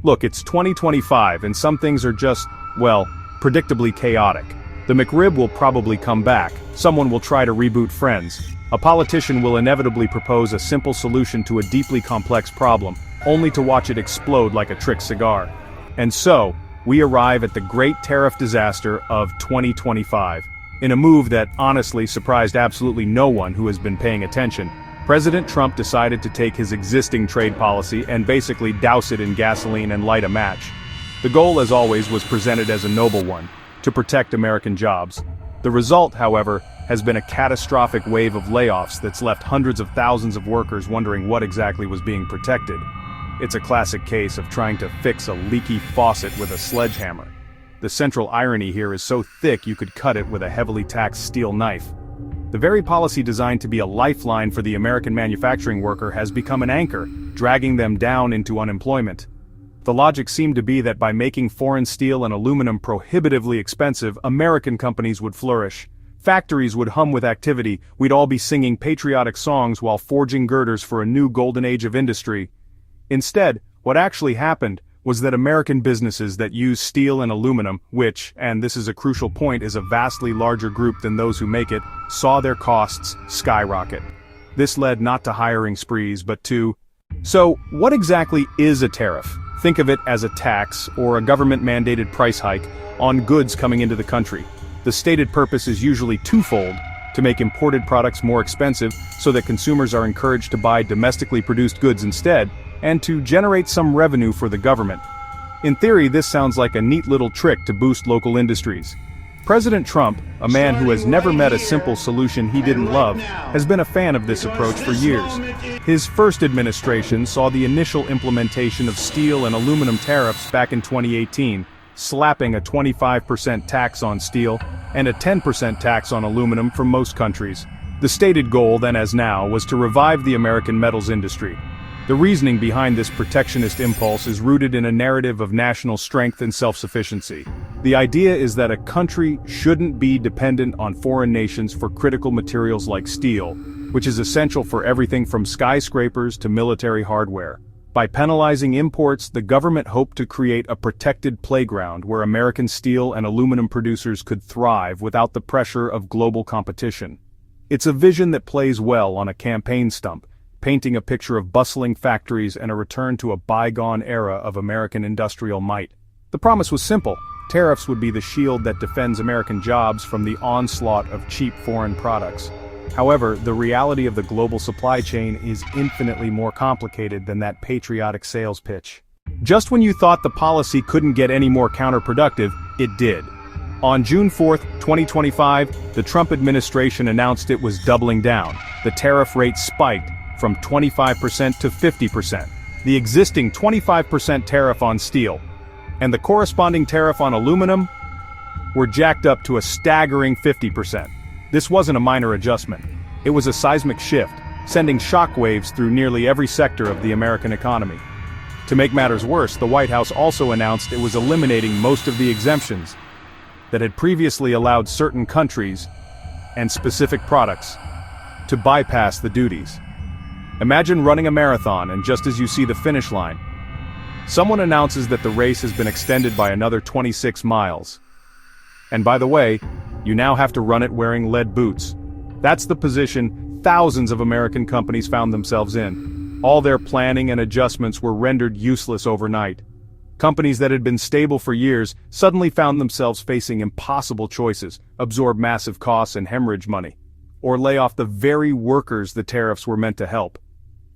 Look, it's 2025 and some things are just, well, predictably chaotic. The McRib will probably come back, someone will try to reboot Friends, a politician will inevitably propose a simple solution to a deeply complex problem, only to watch it explode like a trick cigar. And so, we arrive at the great tariff disaster of 2025. In a move that honestly surprised absolutely no one who has been paying attention, President Trump decided to take his existing trade policy and basically douse it in gasoline and light a match. The goal, as always, was presented as a noble one, to protect American jobs. The result, however, has been a catastrophic wave of layoffs that's left hundreds of thousands of workers wondering what exactly was being protected. It's a classic case of trying to fix a leaky faucet with a sledgehammer. The central irony here is so thick you could cut it with a heavily taxed steel knife. The very policy designed to be a lifeline for the American manufacturing worker has become an anchor, dragging them down into unemployment. The logic seemed to be that by making foreign steel and aluminum prohibitively expensive, American companies would flourish. Factories would hum with activity, we'd all be singing patriotic songs while forging girders for a new golden age of industry. Instead, what actually happened was that American businesses that use steel and aluminum, which, and this is a crucial point, is a vastly larger group than those who make it, saw their costs skyrocket. This led not to hiring sprees but to... So, what exactly is a tariff? Think of it as a tax, or a government-mandated price hike, on goods coming into the country. The stated purpose is usually twofold: to make imported products more expensive so that consumers are encouraged to buy domestically produced goods instead, and to generate some revenue for the government. In theory, this sounds like a neat little trick to boost local industries. President Trump, a man who has never met a simple solution he didn't love, has been a fan of this approach for years. His first administration saw the initial implementation of steel and aluminum tariffs back in 2018, slapping a 25% tax on steel and a 10% tax on aluminum for most countries. The stated goal, then as now, was to revive the American metals industry. The reasoning behind this protectionist impulse is rooted in a narrative of national strength and self-sufficiency. The idea is that a country shouldn't be dependent on foreign nations for critical materials like steel, which is essential for everything from skyscrapers to military hardware. By penalizing imports, the government hoped to create a protected playground where American steel and aluminum producers could thrive without the pressure of global competition. It's a vision that plays well on a campaign stump, painting a picture of bustling factories and a return to a bygone era of American industrial might. The promise was simple: tariffs would be the shield that defends American jobs from the onslaught of cheap foreign products. However, the reality of the global supply chain is infinitely more complicated than that patriotic sales pitch. Just when you thought the policy couldn't get any more counterproductive, it did. On June 4, 2025, the Trump administration announced it was doubling down. The tariff rate spiked from 25% to 50%. The existing 25% tariff on steel and the corresponding tariff on aluminum were jacked up to a staggering 50%. This wasn't a minor adjustment. It was a seismic shift, sending shockwaves through nearly every sector of the American economy. To make matters worse, the White House also announced it was eliminating most of the exemptions that had previously allowed certain countries and specific products to bypass the duties. Imagine running a marathon, and just as you see the finish line, someone announces that the race has been extended by another 26 miles. And by the way, you now have to run it wearing lead boots. That's the position thousands of American companies found themselves in. All their planning and adjustments were rendered useless overnight. Companies that had been stable for years suddenly found themselves facing impossible choices: absorb massive costs and hemorrhage money, or lay off the very workers the tariffs were meant to help.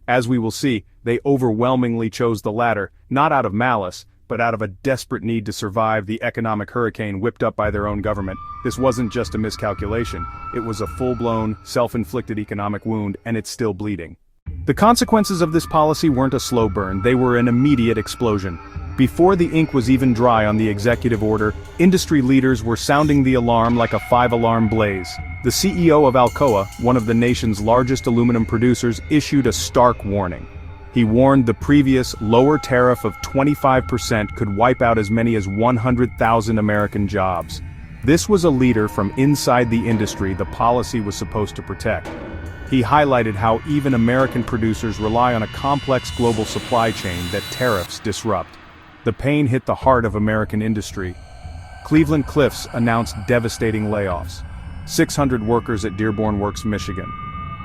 As we will see, they overwhelmingly chose the latter, not out of malice, but out of a desperate need to survive the economic hurricane whipped up by their own government. This wasn't just a miscalculation, it was a full-blown, self-inflicted economic wound, and it's still bleeding. The consequences of this policy weren't a slow burn, they were an immediate explosion. Before the ink was even dry on the executive order, industry leaders were sounding the alarm like a 5-alarm blaze. The CEO of Alcoa, one of the nation's largest aluminum producers, issued a stark warning. He warned the previous lower tariff of 25% could wipe out as many as 100,000 American jobs. This was a leader from inside the industry the policy was supposed to protect. He highlighted how even American producers rely on a complex global supply chain that tariffs disrupt. The pain hit the heart of American industry. Cleveland-Cliffs announced devastating layoffs. 600 workers at Dearborn Works, Michigan.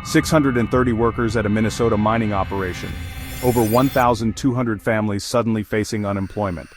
630 workers at a Minnesota mining operation. Over 1,200 families suddenly facing unemployment.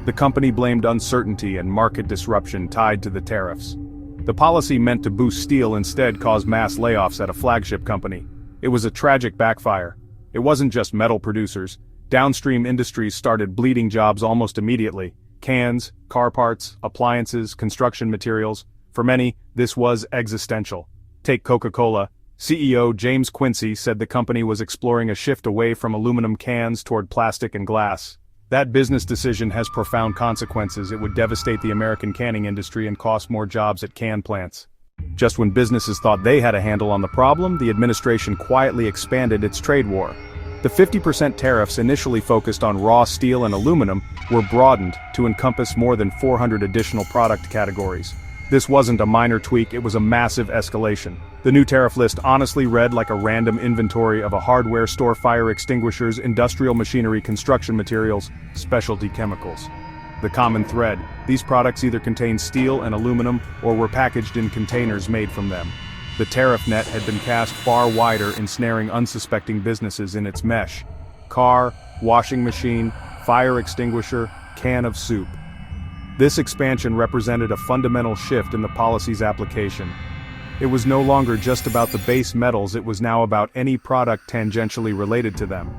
The company blamed uncertainty and market disruption tied to the tariffs. The policy meant to boost steel instead caused mass layoffs at a flagship company. It was a tragic backfire. It wasn't just metal producers. Downstream industries started bleeding jobs almost immediately. Cans, car parts, appliances, construction materials. For many, this was existential. Take Coca-Cola. CEO James Quincy said the company was exploring a shift away from aluminum cans toward plastic and glass. That business decision has profound consequences. It would devastate the American canning industry and cost more jobs at can plants. Just when businesses thought they had a handle on the problem, the administration quietly expanded its trade war. The 50% tariffs initially focused on raw steel and aluminum were broadened to encompass more than 400 additional product categories. This wasn't a minor tweak, it was a massive escalation. The new tariff list honestly read like a random inventory of a hardware store, fire extinguishers, industrial machinery, construction materials, specialty chemicals. The common thread: these products either contained steel and aluminum or were packaged in containers made from them. The tariff net had been cast far wider, ensnaring unsuspecting businesses in its mesh. Car, washing machine, fire extinguisher, can of soup. This expansion represented a fundamental shift in the policy's application. It was no longer just about the base metals, it was now about any product tangentially related to them.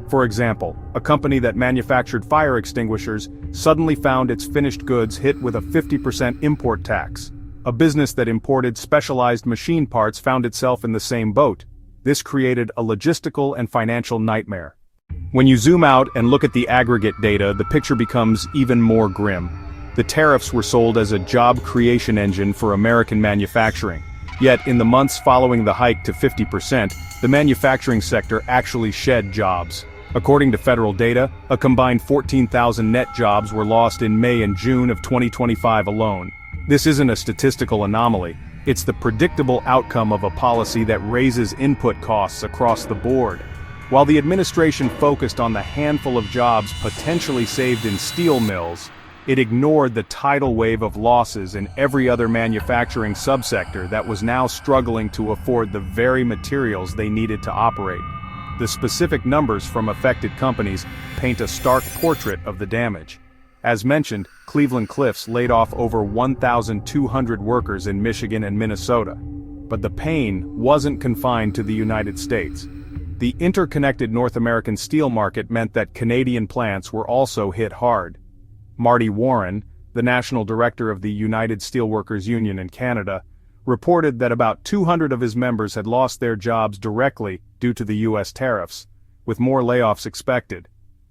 For example, a company that manufactured fire extinguishers suddenly found its finished goods hit with a 50% import tax. A business that imported specialized machine parts found itself in the same boat. This created a logistical and financial nightmare. When you zoom out and look at the aggregate data, the picture becomes even more grim. The tariffs were sold as a job creation engine for American manufacturing. Yet, in the months following the hike to 50%, the manufacturing sector actually shed jobs. According to federal data, a combined 14,000 net jobs were lost in May and June of 2025 alone. This isn't a statistical anomaly, it's the predictable outcome of a policy that raises input costs across the board. While the administration focused on the handful of jobs potentially saved in steel mills, it ignored the tidal wave of losses in every other manufacturing subsector that was now struggling to afford the very materials they needed to operate. The specific numbers from affected companies paint a stark portrait of the damage. As mentioned, Cleveland-Cliffs laid off over 1,200 workers in Michigan and Minnesota. But the pain wasn't confined to the United States. The interconnected North American steel market meant that Canadian plants were also hit hard. Marty Warren, the national director of the United Steelworkers Union in Canada, reported that about 200 of his members had lost their jobs directly due to the U.S. tariffs, with more layoffs expected.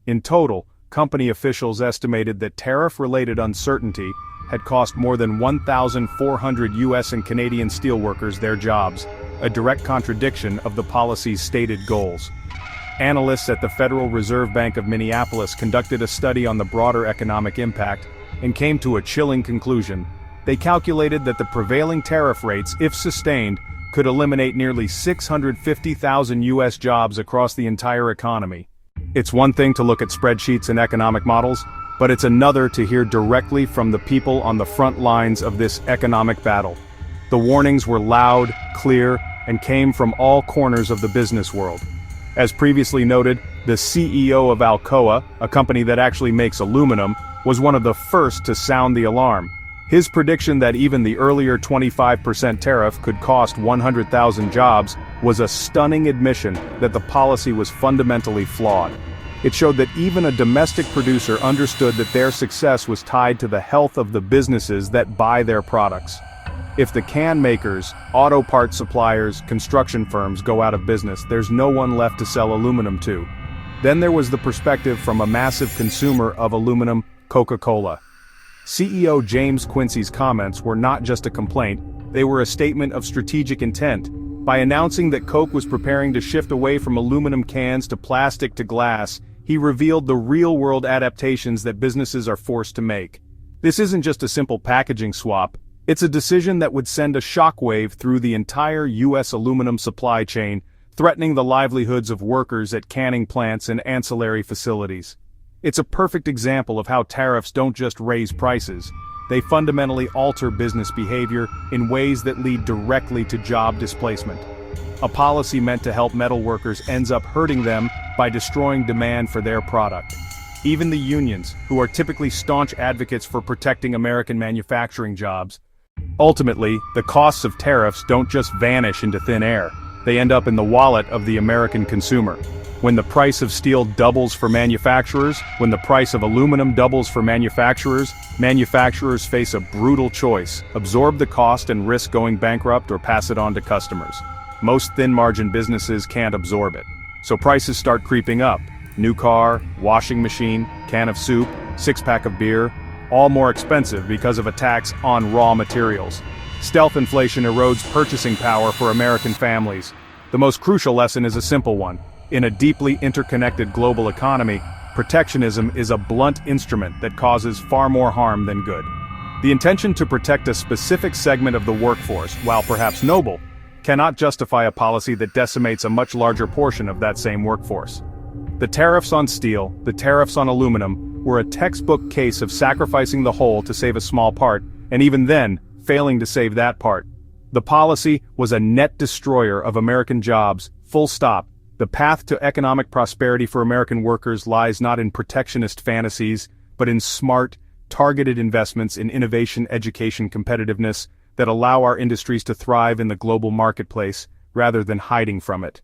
In total, company officials estimated that tariff-related uncertainty had cost more than 1,400 U.S. and Canadian steelworkers their jobs, a direct contradiction of the policy's stated goals. Analysts at the Federal Reserve Bank of Minneapolis conducted a study on the broader economic impact and came to a chilling conclusion. They calculated that the prevailing tariff rates, if sustained, could eliminate nearly 650,000 U.S. jobs across the entire economy. It's one thing to look at spreadsheets and economic models, but it's another to hear directly from the people on the front lines of this economic battle. The warnings were loud, clear, and came from all corners of the business world. As previously noted, the CEO of Alcoa, a company that actually makes aluminum, was one of the first to sound the alarm. His prediction that even the earlier 25% tariff could cost 100,000 jobs was a stunning admission that the policy was fundamentally flawed. It showed that even a domestic producer understood that their success was tied to the health of the businesses that buy their products. If the can makers, auto parts suppliers, construction firms go out of business, there's no one left to sell aluminum to. Then there was the perspective from a massive consumer of aluminum, Coca-Cola. CEO James Quincy's comments were not just a complaint, they were a statement of strategic intent. By announcing that Coke was preparing to shift away from aluminum cans to plastic to glass, he revealed the real-world adaptations that businesses are forced to make. This isn't just a simple packaging swap, it's a decision that would send a shockwave through the entire U.S. aluminum supply chain, threatening the livelihoods of workers at canning plants and ancillary facilities. It's a perfect example of how tariffs don't just raise prices, they fundamentally alter business behavior in ways that lead directly to job displacement. A policy meant to help metal workers ends up hurting them by destroying demand for their product. Even the unions, who are typically staunch advocates for protecting American manufacturing jobs. Ultimately, the costs of tariffs don't just vanish into thin air, they end up in the wallet of the American consumer. When the price of steel doubles for manufacturers, when the price of aluminum doubles for manufacturers face a brutal choice: absorb the cost and risk going bankrupt or pass it on to customers. Most thin-margin businesses can't absorb it, so prices start creeping up. New car, washing machine, can of soup, six-pack of beer, all more expensive because of a tax on raw materials. Stealth inflation erodes purchasing power for American families. The most crucial lesson is a simple one. In a deeply interconnected global economy, protectionism is a blunt instrument that causes far more harm than good. The intention to protect a specific segment of the workforce, while perhaps noble, cannot justify a policy that decimates a much larger portion of that same workforce. The tariffs on steel, the tariffs on aluminum, were a textbook case of sacrificing the whole to save a small part, and even then, failing to save that part. The policy was a net destroyer of American jobs, full stop. The path to economic prosperity for American workers lies not in protectionist fantasies, but in smart, targeted investments in innovation, education, competitiveness that allow our industries to thrive in the global marketplace, rather than hiding from it.